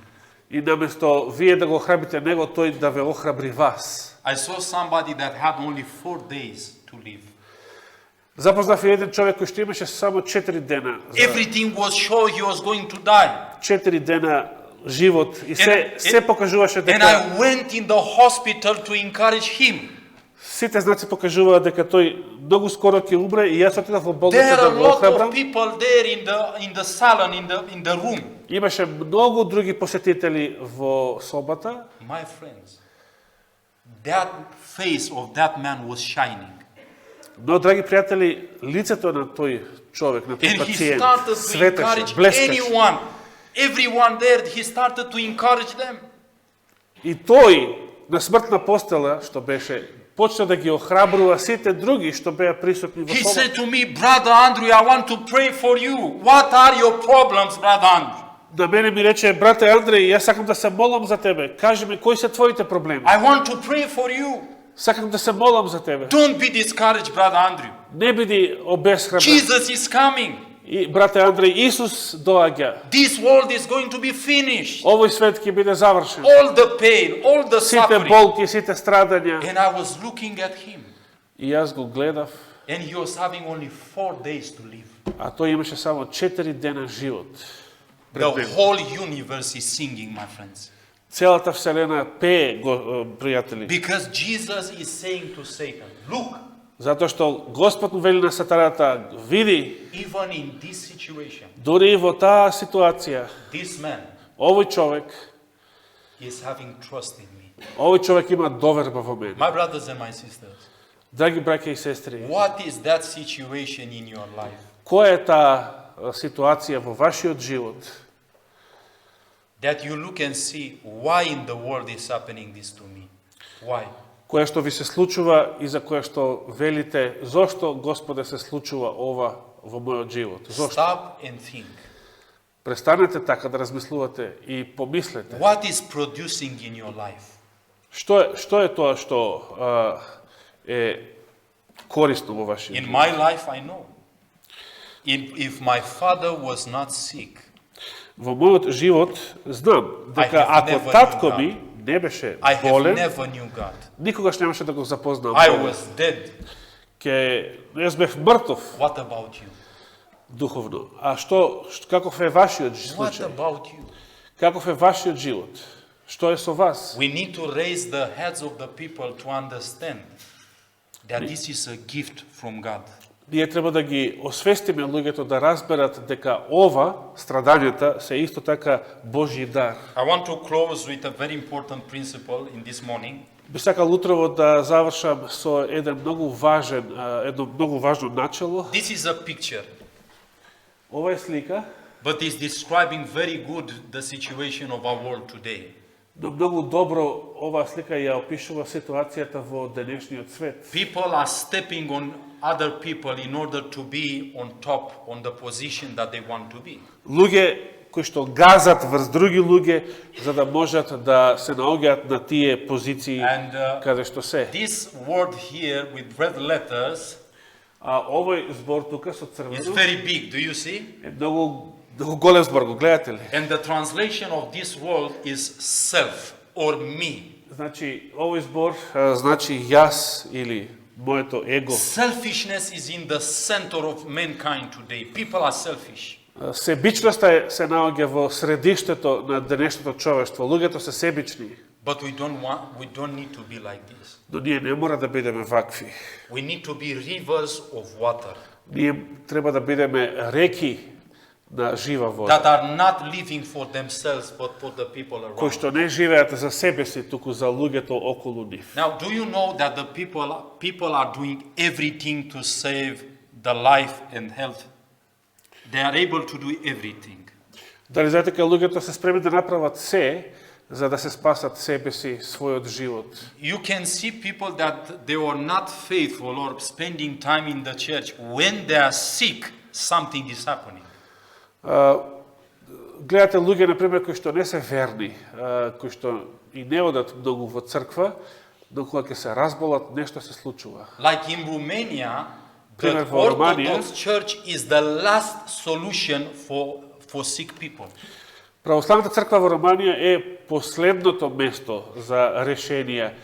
И наместо вие да го охрабрите него, тој да ве охрабри вас. I saw somebody that had only 4 days to live. Запознав еден човек кој што имаше само 4 дена. Everything was sure he was going to die. 4 дена живот и се покажуваше And дека I went in the hospital to encourage him. сите знаци покажуваат дека тој многу скоро ќе умре и јас отидов во There болница are да a го lot охрабрам. of people there in the salon, in the room. Имаше многу други посетители во собата. My friends, that face of that man was shining. Но, драги пријатели, лицето на тој човек, на тој And he пациент, started to светеше, encourage блескаше. anyone, everyone there, he started to encourage them. И тој, на смртна постела, што беше, почна да ги охрабрува сите други што беа присутни во He собата. said to me, Brother Andrew, I want to pray for you. What are your problems, Brother Andrew? На мене ми рече, брате Андреј, јас сакам да се молам за тебе. Кажи ми, кои се твоите проблеми? I want to pray for you. Сакам да се молам за тебе. Don't be discouraged, Brother Andrew. Не биди обесхрабрен. Jesus is coming. И, брате Андреј, Исус доаѓа. This world is going to be finished. Овој свет ќе биде завршен. All the pain, all the Сите suffering. болки, сите страдања. And I was looking at him. И јас го гледав, And he was having only 4 days to live. а тој имаше само 4 дена живот. The Пред него. whole universe is singing, my friends. Целата вселена пее, пријатели. Because Jesus is saying to Satan, look, Затоа што Господ му вели на сатаната, види, even in this situation, дури и во таа ситуација, this man овој човек, is having trust in me. овој човек има доверба во мене. My brothers and my sisters, Драги браќа и сестри, what is that situation in your life? која е таа ситуација во вашиот живот, that you look and see why in the world is happening this to me. Why? која што ви се случува и за која што велите, зошто Господе се случува ова во мојот живот? Зошто? Stop and think. Престанете така да размислувате и помислете. What is producing in your life? Што е тоа што е корисно во вашиот In живот? my life, I know. If my father was not sick, Во мојот живот знам дека I have ако never татко knew ми не беше I have болен, never knew God. никогаш немаше да го запознам I Бога. was dead. Јас бев мртов What about you? духовно. А каков е вашиот What случај? about you? Каков е вашиот живот? Што е со вас? We need to raise the heads of the people to understand that this is a gift from God. Ние треба да ги освестиме луѓето да разберат дека ова, страдањата, се исто така Божји дар. I want to close with a very important principle in this morning. Би сакал утрово да завршам со едно многу важно начело. This is a picture, Ова е слика, but it's describing very good the situation of our world today. но многу добро оваа слика ја опишува ситуацијата во денешниот свет. People are stepping on other people in order to be on top, on the position that they want to be. Луѓе кои што газат врз други луѓе за да можат да се наоѓаат на тие позиции And каде што се. this word here with red letters А овој збор тука со is црвено very big. Do you see? е многу голем збор, го гледате ли? And the translation of this word is self or me. Значи, овој збор значи јас или моето его. Selfishness is in the center of mankind today. People are selfish. Себичноста се наоѓа во средиштето на денешното човештво. Луѓето се себични, But we don't need to be like this. но ние не мора да бидеме вакви. We need to be rivers of water Ние треба да бидеме реки на жива вода, that are not living for themselves but for the people кои around. што не живеат за себе си, туку за луѓето околу нив. Now, do you know that the people are doing everything to save the life and health? They are able to do everything. Дали знаете дека луѓето се спремни да направат се за да се спасат себе си, својот живот? You can see people that they are not faithful or spending time in the church. When they are sick, something is happening. Гледате луѓе, например, кои што не се верни, кои што и не одат многу во црква, но кога ќе се разболат, нешто се случува. Like in Romania, Пример the во Романија, Orthodox Church is the last solution for sick people. Православната црква во Романија е последното место за решение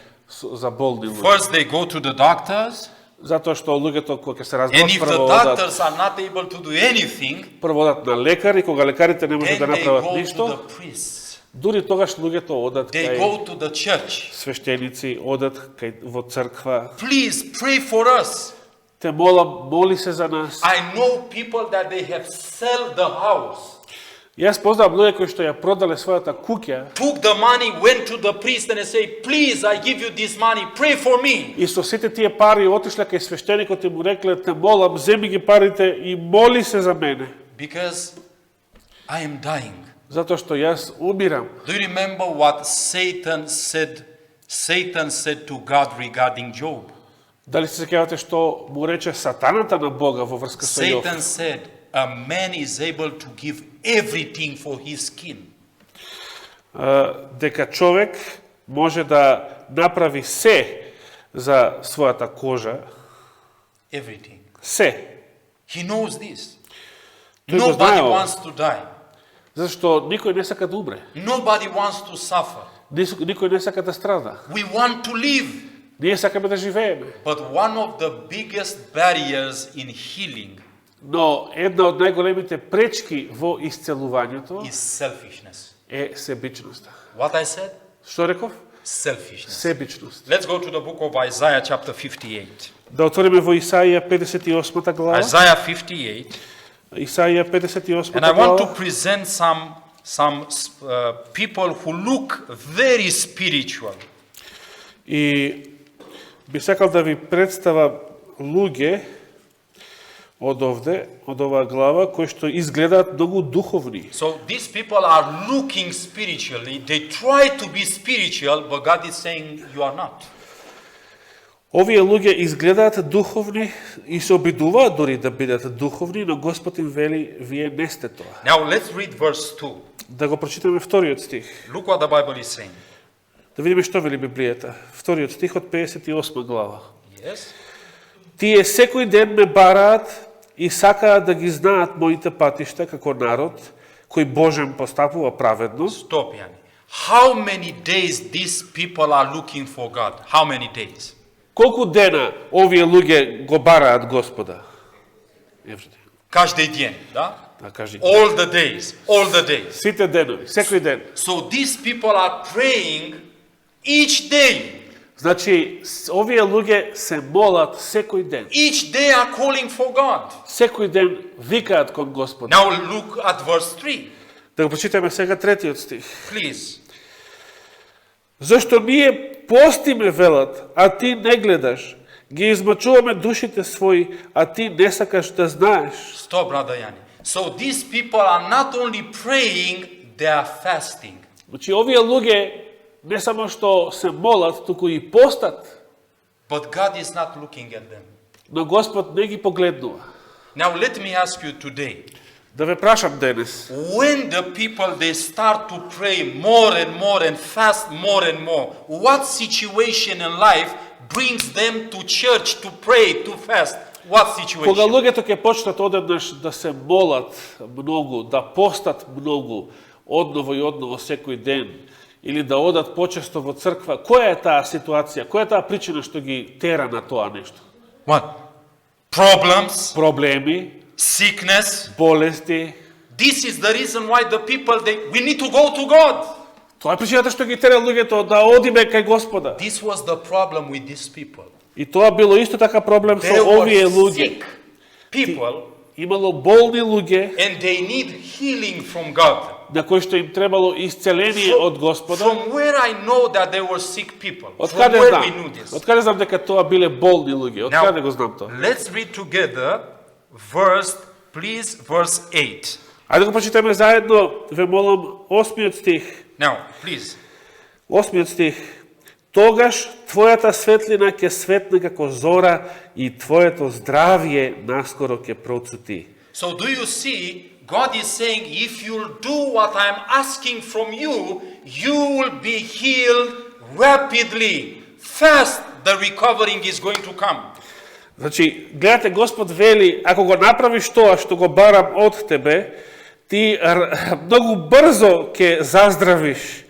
за болни луѓе. First they go to the doctors, Затоа што луѓето кога ќе се and разболат, if the doctors are not able to do anything, прво одат на лекар и кога лекарите не можат then да they направат go to ништо, the priests. дури тогаш луѓето одат They кај go to the church. свештеници, одат кај во црква. Please pray for us. Те моли се за нас. I know people that they have sold the house, Јас познавам луѓе кои што ја продале својата куќа took the money, went to the priest and say, please, I give you this money, pray for me. и со сите тие пари отишле кај свештеникот и му рекле: те молам, земи ги парите и моли се за мене, Because I am dying. затоа што јас умирам. Do you remember what Satan said to God regarding Job? Дали се сеќавате што му рече сатаната на Бога во врска со Јов? Satan said, a man is able to give everything for his skin. Дека човек може да направи се за својата кожа, Everything. се. He knows this. Тој го Nobody знае ова. wants to die. Зашто никој не сака да умре. Nobody wants to suffer. Никој не сака да страда. We want to live. Ние сакаме да живееме. But one of the biggest barriers in healing Но една од најголемите пречки во исцелувањето is selfishness. е себичноста. What I said? Што реков? Selfishness. Себичност. Let's go to the book of Isaiah chapter 58. Да отвориме во Исаија 58 глава. Isaiah 58. Исаија 58 And I want to глава. present some people who look very spiritual. И би сакал да ви представам луѓе од овде, од оваа глава, кои што изгледаат многу духовни. So these people are looking spiritually. They try to be spiritual, but God is saying you are not. Овие луѓе изгледаат духовни и се обидуваат дори да бидат духовни, но Господ им вели, вие не сте тоа. Now let's read verse 2. Да го прочитаме вториот стих. Look what the Bible is saying. Да видиме што вели Библијата. Вториот стих од 58 глава. Yes? Тие секој ден ме бараат и сакаат да ги знаат моите патишта како народ, кој Божем постапува праведно. Stop, Yani. How many days these people are looking for God? How many days? Колку дена овие луѓе го бараат Господа? Каждый день, да? Да, кажи. All the days, all the days. Сите денови, секој ден. So these people are praying each day. Значи, овие луѓе се молат секој ден. Each day are calling for God. Секој ден викаат кон Господа. Now look at verse 3. Да го прочитаме сега третиот стих. Please. Зашто ние постиме, велат, а ти не гледаш, ги измачуваме душите своји, а ти не сакаш да знаеш. Stop, brother Yani. So these people are not only praying, they are fasting. Значи, овие луѓе не само што се молат, туку и постат, But God is not looking at them. но Господ не ги погледнува. Now let me ask you today. Да ве прашам денес, When the people they start to pray more and fast more and more, what situation in life brings them to church to pray, to fast? What кога situation? луѓето ќе почнат одеднаш да се молат многу, да постат многу, одново и одново секој ден, или да одат почесто во црква, која е таа ситуација, која е таа причина што ги тера на тоа нешто? What? Problems, Проблеми, sickness. болести. This is the reason why the people we need to go to God. Тоа е причината што ги тера луѓето да одиме кај Господа. This was the problem with these people. И тоа било исто така проблем They со were овие луѓе. sick people Имало болни луѓе and they need healing from God. на кои што им требало исцеление од Господа. From where I know that they were sick people? Од From каде where we knew знам? this? Од каде знам дека тоа биле болни луѓе? Од Now, каде го знам тоа? let's read together verse 8. Ајде го прочитаме заедно, ве молам, 8 стих. Now, please. 8 стих. Тогаш твојата светлина ќе светне како зора и твоето здравје наскоро ќе процути. So do you see, God is saying, if you'll do what I'm asking from you, you will be healed rapidly. Fast, the recovering is going to come. Значи, гледате, Господ вели, ако го направиш тоа што го барам од тебе, ти многу брзо ќе заздравиш.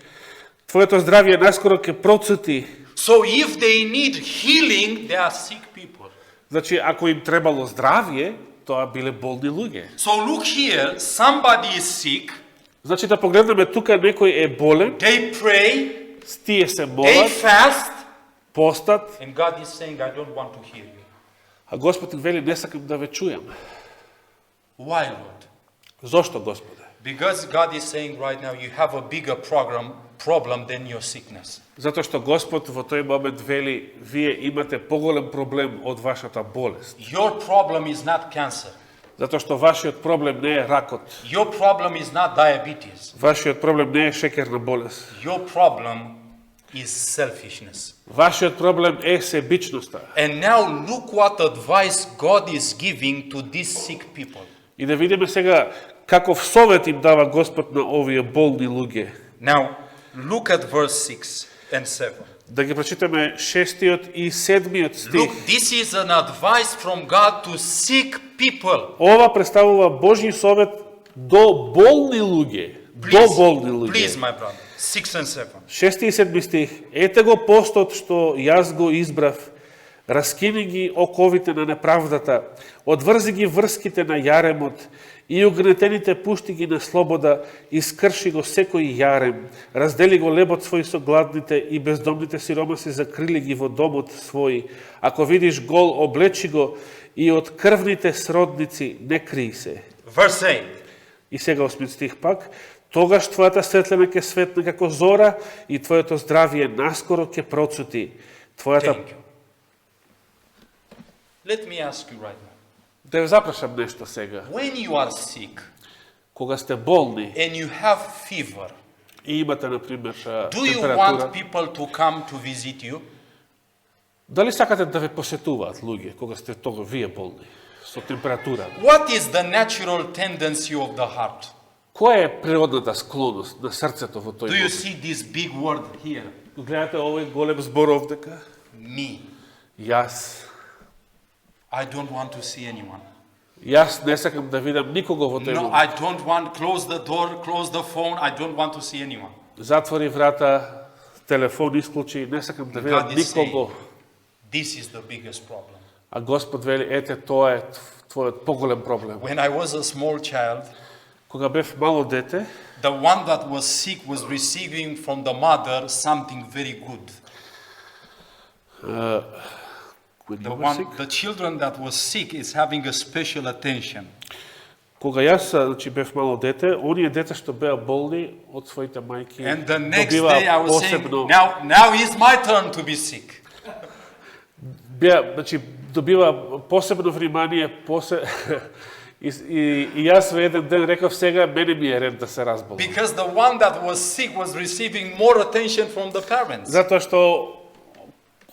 Твоето здравје наскоро ќе процути. So if they need healing, they are sick people. Значи, ако им требало здравје, тоа биле болни луѓе. So look here, somebody is sick, Значи, да погледнеме тука, некој е болен, they pray, тие се they молат, fast, постат, and God is saying, I don't want to hear you. а Господ им вели, не сакам да ве чујам. Why, Lord? Зошто, Господе? Because God is saying right now, you have a bigger problem than your sickness. Затоа што Господ во тој момент вели, вие имате поголем проблем од вашата болест. Your problem is not cancer. Затоа што вашиот проблем не е ракот. Your problem is not diabetes. Вашиот проблем не е шекерна болест. Your problem is selfishness. Вашиот проблем е себичноста. And now look what advice God is giving to these sick people. И да видиме сега каков совет им дава Господ на овие болни луѓе. Now, look at verse 6 and 7. Да ги прочитаме 6 и 7 стих. Look, this is an advice from God to sick people. Ова представува Божји совет до болни луѓе. До болни Please, луѓе. my brother. 6 and 7. 6 и 7 стих. Ете го постот што јас го избрав, раскини ги оковите на неправдата, одврзи ги врските на јаремот и угнетените пушти ги на слобода, искрши го секој јарем, раздели го лебот свој со гладните и бездомните сиромаси закрили ги во домот свој. Ако видиш гол, облечи го и од крвните сродници не крий се. Verse 8. И сега 8 стих пак. Тогаш твојата светлина ќе светне како зора и твоето здравје наскоро ќе процути. Твојата... Thank you. Let me ask you right now. Да ве запрашам нешто сега. When you are sick Кога сте болни and you have fever, и имате, например, do you температура, want people to come to visit you? дали сакате да ве посетуваат луѓе кога сте тога вие болни со температура? What is the natural tendency of the heart? Која е природната склоност на срцето во тој Do you момент? see this big word here? Гледате овој голем збор овдека? Me. Јас. I don't want to see anyone. Јас не сакам да видам никого во тој No, момент. I don't want, close the door, close the phone, I don't want to see anyone. Затвори врата, телефон исклучи, не сакам да видам God is saying, никого. this is the biggest problem. А Господ вели, ете, тоа е твојот поголем проблем. When I was a small child, Кога бев мало дете, the one that was sick was receiving from the mother something very good. The children that was sick is having a special attention. кога јас значи бев мало дете, оние деца што беа болни од своите мајки And the next day I добиваа was saying, посебно now is my turn to be sick. беа значи добива посебно внимание, и јас во еден ден реков сега мене ми е ред да се разболам. Because the one that was sick was receiving more attention from the parents. Затоа што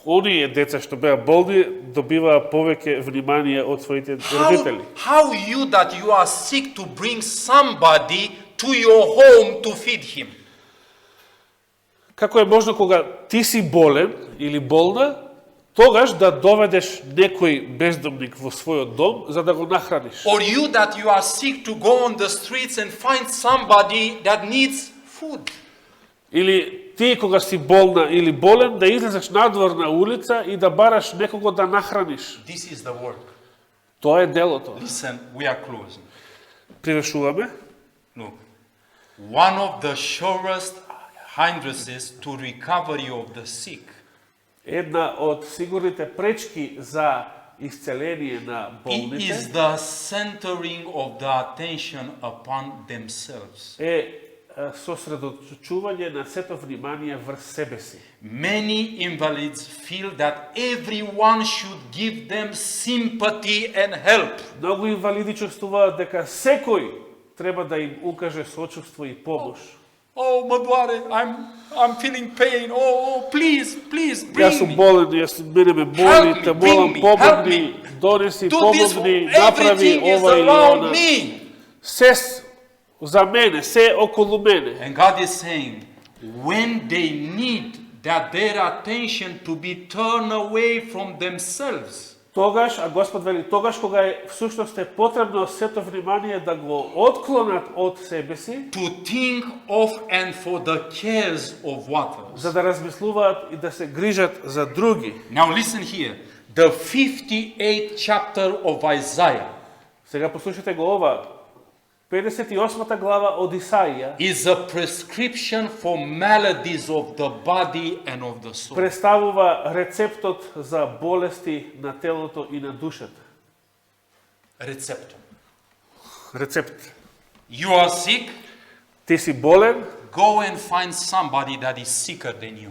оние деца што беа болни добиваа повеќе внимание од своите родители. How you that you are sick to bring somebody to your home to feed him? Како е можно кога ти си болен или болна, тогаш да доведеш некој бездомник во својот дом за да го нахраниш? Or you that you are sick to go on the streets and find somebody that needs food? Или ти кога си болна или болен да излезеш надвор на улица и да бараш некого да нахраниш? This is the work. Тоа е делото. Listen, we are closing. Привршуваме. Look, one of the surest hindrances to recovery of the sick Една од сигурните пречки за исцеление на болните is the centering of the attention upon themselves. е сосредоточување на сето внимание врз себе си. Many invalids feel that everyone should give them sympathy and help. Многу инвалиди чувствуваат дека секој треба да им укаже сочувство и помош. Oh, Madware, I'm feeling pain. Oh, please, Јас bring сум me. болен, мене ме боли, Help me, те bring молам, me, помогни, help донеси, Do this for помогни, направи everything is ова или around она. me. Се за мене, се околу мене. And God is saying, when they need that their attention to be turned away from themselves, Тогаш, а Господ вели, тогаш кога е всушност е потребно сето внимание да го отклонат од себе си, to think of and for the cares of others. за да размислуваат и да се грижат за други. Now listen here. The 58th chapter of Isaiah Сега послушайте го ова. 58 глава од Исаија is a prescription for maladies of the body and of the soul. представува рецептот за болести на телото и на душата. Receptum. Рецепт. You are sick, Ти си болен, go and find somebody that is sicker than you.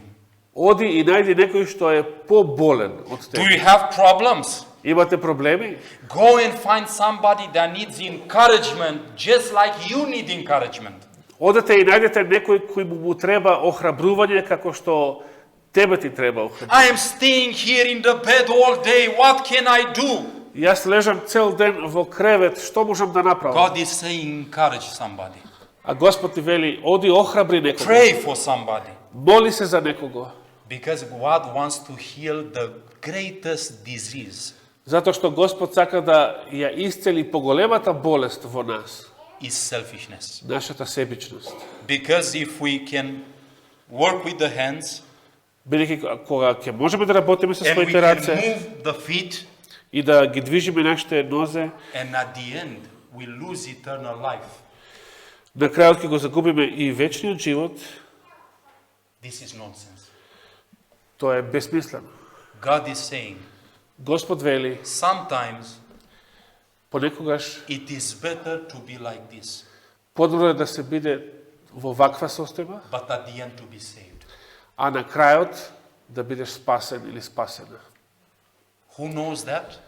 оди и најди некој што е поболен од Do тебе. you have problems? Имате проблеми? Go and find somebody that needs encouragement just like you need encouragement. Одете и најдете некој кој му треба охрабрување како што тебе ти треба охрабрување. I am staying here in the bed all day. What can I do? Јас лежам цел ден во кревет, што можам да направам? God is saying encourage somebody. А Господ ти вели, оди охрабри некого. Pray for somebody. Моли се за некого. Because God wants to heal the greatest disease Затоа што Господ сака да ја исцели поголемата болест во нас, is selfishness. нашата себичност. Because if we can work with the hands Бидејќи кога ќе можеме да работиме со and we своите can раце move the feet, и да ги движиме нашите нозе, and at the end we lose eternal life. на крајот ќе го загубиме и вечниот живот, This is nonsense. тоа е бесмислено. God is saying Господ вели, sometimes понекогаш it is better to be like this, подобро е да се биде во ваква состојба, but at the end to be saved. а на крајот да бидеш спасен или спасена. Who knows that?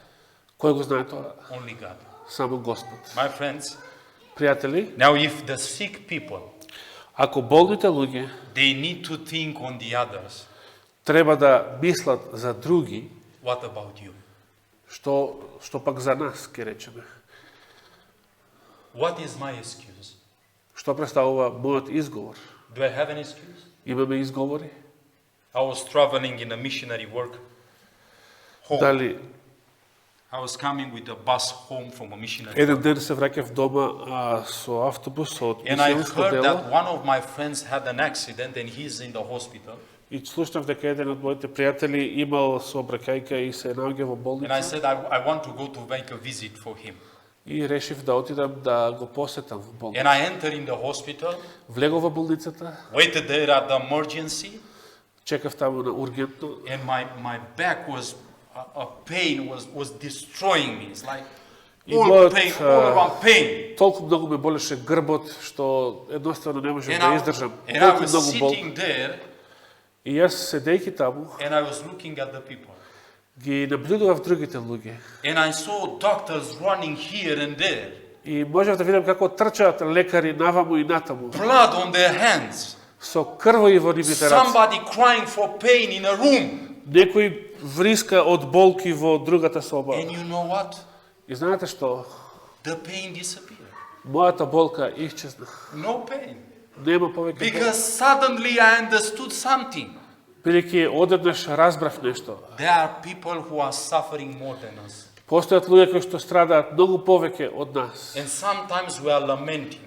Кој го знае тоа? Only God. Само Господ. My friends, Пријатели, now if the sick people, ако болните луѓе they need to think on the others, треба да мислат за други, what about you? што пак за нас, ке речеме? What is my excuse? Што представува мојот изговор? Do I have an excuse? Имаме изговори? I was traveling in a missionary work home. Дали I was coming with a bus home from a missionary еден work. ден се враќав дома со автобус од And I мисионско heard дело that one of my friends had an accident and he's in the hospital. и слушнав дека еден од моите пријатели имал сообраќајка и се наоѓа во And I болница said, I want to go to make a visit for him. и решив да отидам да го посетам во болница. And I entered in the hospital, Влегов во болницата, waited there at the emergency, чекав таму на ургентно and my back was, a pain was destroying me. It's like И all мојот, pain, all around pain. толку многу ме болеше грбот што едноставно не можев да издржам. And I Толку was многу бол. sitting there И јас седејќи таму and I was looking at the people. ги наблюдував другите луѓе. And I saw doctors running here and there, И можев да видам како трчаат лекари наваму и натаму. blood on their hands, Со крвови во нивните раце. somebody crying for pain in a room. Некој вриска од болки во другата соба. And you know what? И знаете што? The pain disappeared. Мојата болка исчезна. No pain. Нема повеќе болка. Because suddenly I understood something. Бидејќи одеднаш разбрав нешто. There are people who are suffering more than us. Постојат луѓе кои што страдаат многу повеќе од нас. And sometimes we are lamenting.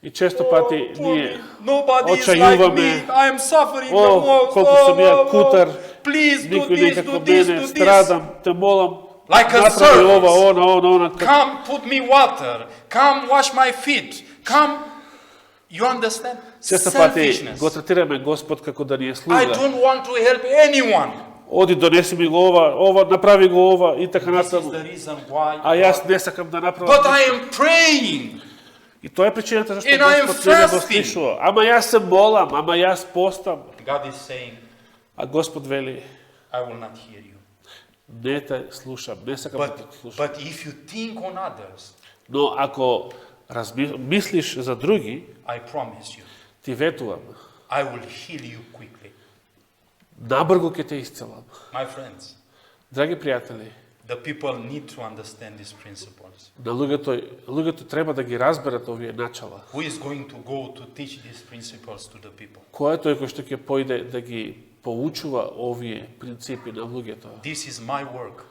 И често пати ние Nobody is like очајуваме. me. I am suffering the О, most. колку сум ја кутар. Please do Никој this, не do како this, мене, do this. страдам, те молам. Like a Направи ова, service. она. Come, put me water. Come, wash my feet. Come. You understand? Често пати Selfishness. го третираме Господ како да ни е I слуга. don't want to help anyone. Оди, донеси ми го ова, направи го ова и така This is натаму. the reason why. А јас не сакам да направам. But I am praying. И тоа е причината зашто And I am Господ не го fasting. слушува. Ама јас се молам, ама јас постам. God is saying, А Господ вели, I will not hear you. не те слушам, не сакам да те слушам. But if you think on others, Но ако мислиш за други, I promise you, ти ветувам, I will heal you quickly. набрзо ќе те исцелам. My friends, Драги пријатели, the people need to understand these principles. на луѓето треба да ги разберат овие начала. Who is going to go to teach these principles to the people? Кој е тој кој што ќе појде да ги поучува овие принципи на луѓето? This is my work,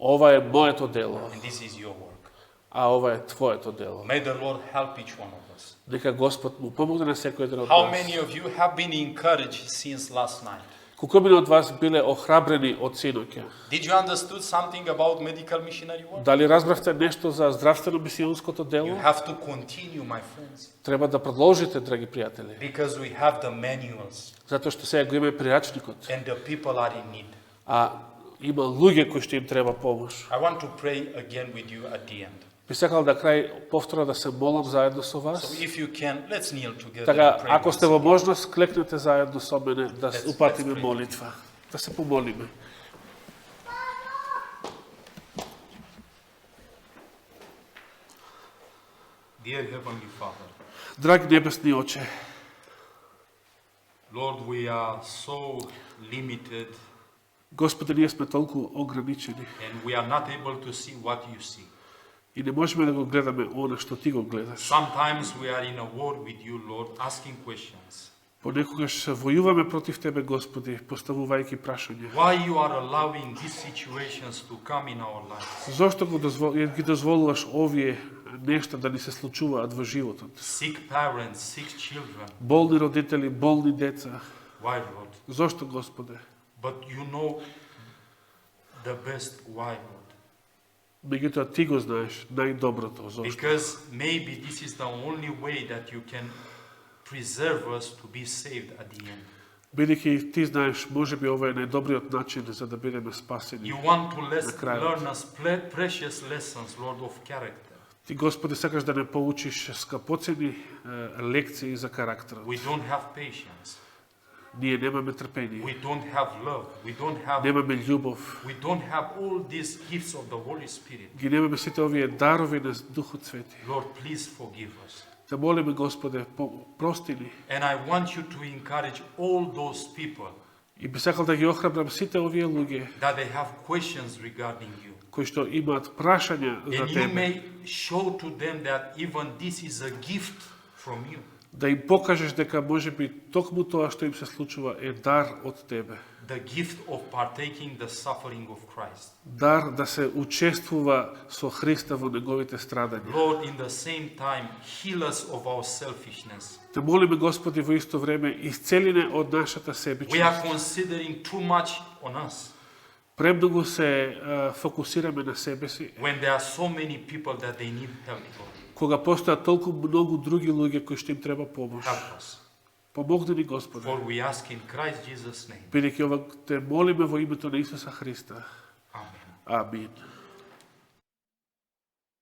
Ова е моето дело, and this is your work. а ова е твоето дело. May the Lord help each one of us. Нека Господ му помогне на секој еден од How нас. many of you have been encouraged since last night? Колку мина од вас биле охрабрени од синоќа? Did you understood something about medical missionary work? Дали разбравте нешто за здравствено мисионското You дело? have to continue, my friends, Треба да продолжите, драги пријатели, because we have the manuals затоа што сега го имаме прирачникот, and the people are in need. а има луѓе кои што им треба помош. I want to pray again with you at the end. Би сакал да крај повторно да се молам заедно со So вас. if you can, let's kneel together Така, and pray. ако сте once во again. можност, клекнете заедно со мене да Let's упатиме pray. молитва, да се помолиме. Dear Heavenly Father, Драги небесни Оче, Lord, we are so limited Господи, ние сме толку ограничени and we are not able to see what you see. и не можеме да го гледаме она што Ти го гледаш. Sometimes we are in a war with you, Lord, asking questions. Понекогаш војуваме против Тебе, Господи, поставувајќи прашања. Why you are allowing these situations to come in our lives? Зошто ги дозволуваш овие нешта да ни се случуваат во животот? Sick parents, sick children. Болни родители, болни деца. Why, Lord? Зошто, Господе? But you know the best why, Lord. Меѓутоа Ти го знаеш најдоброто. Зошто? Because maybe this is the only way that you can preserve us to be saved at the end. Бидејќи Ти знаеш, можеби ова е најдобриот начин за да бидеме спасени. You want to крајот. learn us precious lessons, Lord, of character. Ти, Господи, сакаш да не поучиш скапоцени лекции за карактерот. We don't have patience. Ние немаме трпение, we don't have love, we don't have, немаме љубов, we don't have all these gifts of the Holy Spirit. ги немаме сите овие дарови на Духот Свети. Lord, please forgive us. Да молиме Господе, прости ни. And I want you to encourage all those people И би сакал да ги охрабрам сите овие луѓе that they have questions regarding you. кои што имаат прашања за And you тебе, may show to them that even this is a gift from you. да им покажеш дека можеби токму тоа што им се случува е дар од тебе. The gift of partaking the suffering of Christ. Дар да се учествува со Христа во неговите страдања. Lord, in the same time, heal us of our selfishness. Те молиме Господи во исто време исцелине од нашата We себичност. are considering too much on us Премногу се фокусираме на себе си, when there are so many people that they need help. Lord, кога постојат толку многу други луѓе кои што им треба помош. help us. Помогни ни Господи. For we ask in Christ Jesus' name. Бидејќи ова те молиме во името на Исуса Христа. Amen. Амин.